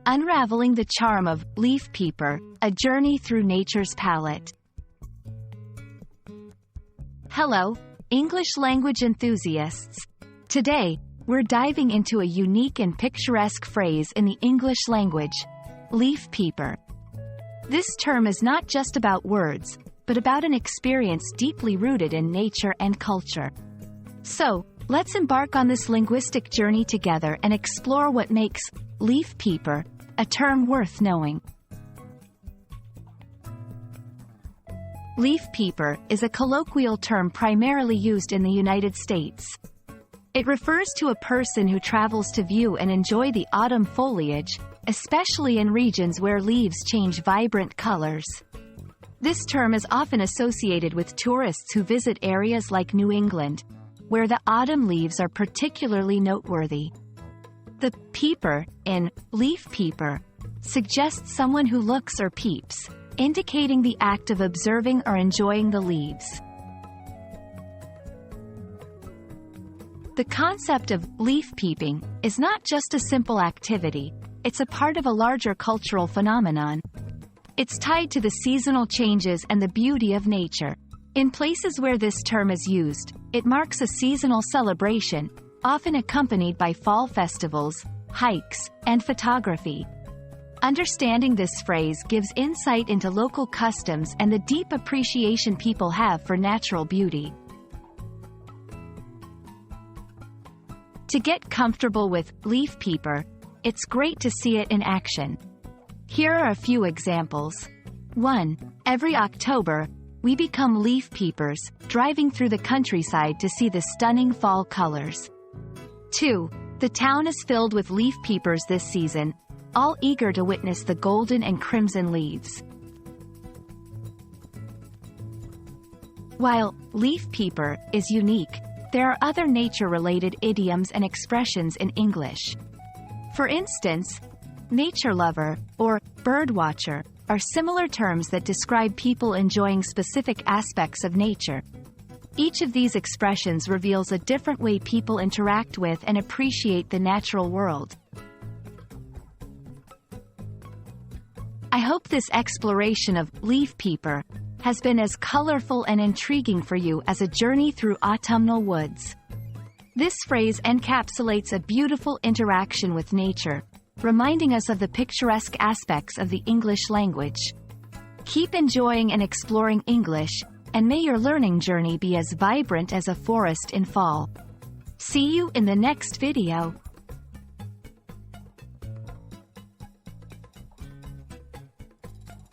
Unraveling the Charm of Leaf Peeper, a Journey Through Nature's Palette. Hello, English language enthusiasts. Today, we're diving into a unique and picturesque phrase in the English language, leaf peeper. This term is not just about words, but about an experience deeply rooted in nature and culture. So, let's embark on this linguistic journey together and explore what makes leaf peeper a term worth knowing. Leaf peeper is a colloquial term primarily used in the United States. It refers to a person who travels to view and enjoy the autumn foliage, especially in regions where leaves change vibrant colors. This term is often associated with tourists who visit areas like New England, where the autumn leaves are particularly noteworthy. The peeper in leaf peeper suggests someone who looks or peeps, indicating the act of observing or enjoying the leaves. The concept of leaf peeping is not just a simple activity, it's a part of a larger cultural phenomenon. It's tied to the seasonal changes and the beauty of nature. In places where this term is used, it marks a seasonal celebration, often accompanied by fall festivals, hikes, and photography. Understanding this phrase gives insight into local customs and the deep appreciation people have for natural beauty. To get comfortable with leaf peeper, it's great to see it in action. Here are a few examples. 1. Every October, we become leaf peepers, driving through the countryside to see the stunning fall colors. 2. The town is filled with leaf peepers this season, all eager to witness the golden and crimson leaves. While leaf peeper is unique, there are other nature-related idioms and expressions in English. For instance, nature lover or bird watcher are similar terms that describe people enjoying specific aspects of nature. Each of these expressions reveals a different way people interact with and appreciate the natural world. I hope this exploration of leaf peeper has been as colorful and intriguing for you as a journey through autumnal woods. This phrase encapsulates a beautiful interaction with nature, reminding us of the picturesque aspects of the English language. Keep enjoying and exploring English, and may your learning journey be as vibrant as a forest in fall. See you in the next video.